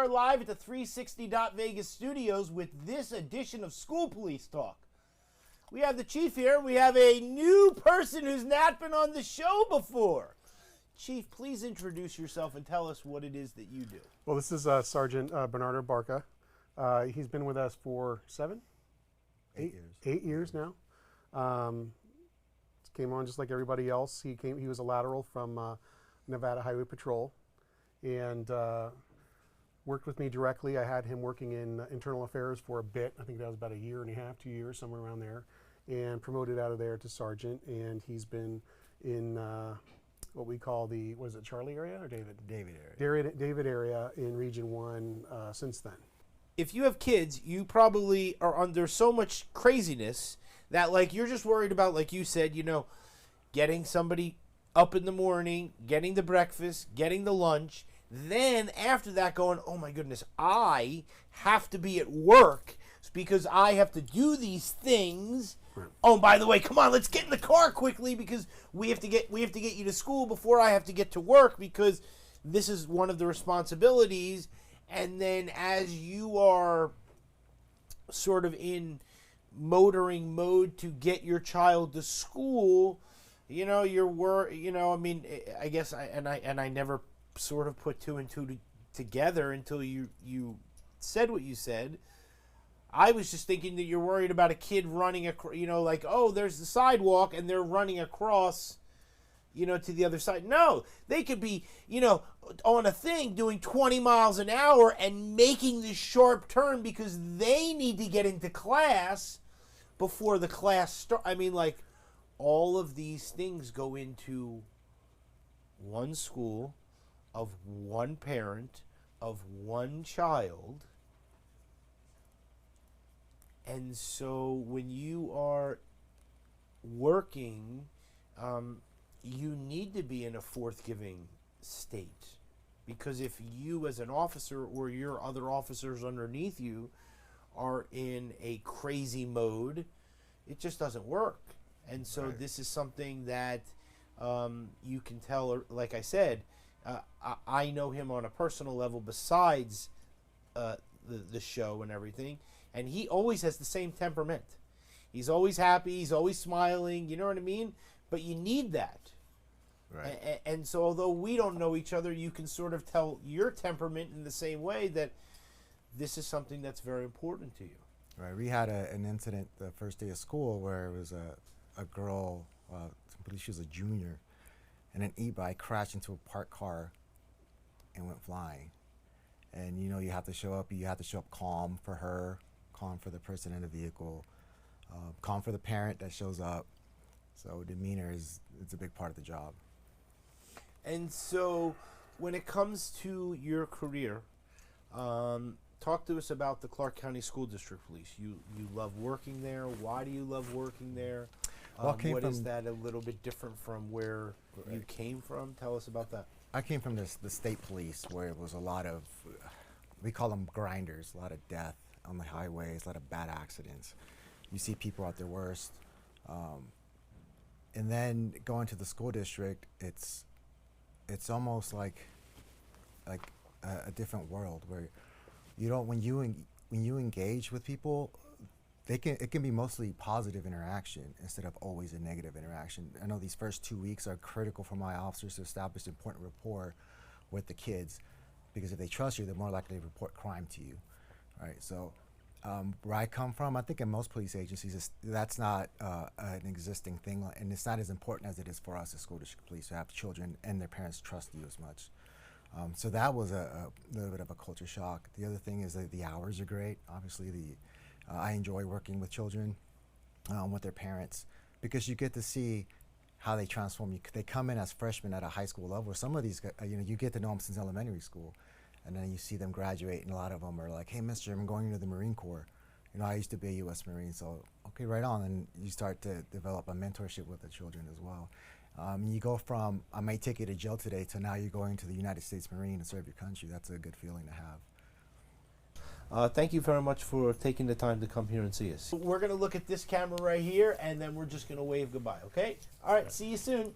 are live at the 360 Vegas studios with this edition of School Police Talk. We have the chief here. We have a new person who's not been on the show before. Chief, please introduce yourself and tell us what it is that you do. Well, this is Sergeant Bernardo Barca. He's been with us for 8 years now. Came on just like everybody else. He was a lateral from Nevada Highway Patrol, and worked with me directly. I had him working in internal affairs for a bit. I think that was about 1.5 years, 2 years, somewhere around there, and promoted out of there to sergeant. And he's been in what we call the, what is it, Charlie area or David? David area. David area in Region 1 since then. If you have kids, you probably are under so much craziness that, like, you're just worried about, like you said, you know, getting somebody up in the morning, getting the breakfast, getting the lunch. Then after that going, oh my goodness, I have to be at work because I have to do these things. Right. Oh, by the way, come on, let's get in the car quickly because we have to get you to school before I have to get to work because this is one of the responsibilities. And then as you are sort of in motoring mode to get your child to school, you know, I mean, I guess I never sort of put two and two together until you said what you said. I was just thinking that you're worried about a kid running like, oh, there's the sidewalk and they're running across, to the other side. No, they could be, on a thing doing 20 miles an hour and making this sharp turn because they need to get into class before the class starts. I mean, like, all of these things go into one school of one parent of one child. And so when you are working, you need to be in a forth-giving state. Because if you as an officer or your other officers underneath you are in a crazy mode, it just doesn't work. And so right. This is something that you can tell, like I said, I know him on a personal level besides the show and everything, and he always has the same temperament. He's always happy, he's always smiling, you know what I mean? But you need that. Right. And so although we don't know each other, you can sort of tell your temperament in the same way that this is something that's very important to you. Right. We had an incident the first day of school where it was a girl, I believe she was a junior, and an e-bike crashed into a parked car and went flying. And you have to show up calm for her, calm for the person in the vehicle, calm for the parent that shows up. So demeanor it's a big part of the job. And so when it comes to your career, talk to us about the Clark County School District Police. You love working there. Why do you love working there? What is that a little bit different from where you came from? Tell us about that. I came from the state police where it was a lot of, we call them grinders, a lot of death on the highways, a lot of bad accidents. You see people at their worst. And then going to the school district, it's almost like a different world where when you engage with people, it can be mostly positive interaction instead of always a negative interaction. I know these first 2 weeks are critical for my officers to establish important rapport with the kids, because if they trust you, they're more likely to report crime to you. Right. So where I come from, I think in most police agencies, that's not an existing thing, and it's not as important as it is for us as school district police to have children and their parents trust you as much. So that was a little bit of a culture shock. The other thing is that the hours are great. Obviously, I enjoy working with children, with their parents, because you get to see how they transform. They come in as freshmen at a high school level. Some of these, you get to know them since elementary school. And then you see them graduate, and a lot of them are like, hey, mister, I'm going into the Marine Corps. I used to be a U.S. Marine, so okay, right on. And you start to develop a mentorship with the children as well. You go from, I might take you to jail today, to now you're going to the United States Marine to serve your country. That's a good feeling to have. Thank you very much for taking the time to come here and see us. We're going to look at this camera right here, and then we're just going to wave goodbye, okay? All right, see you soon.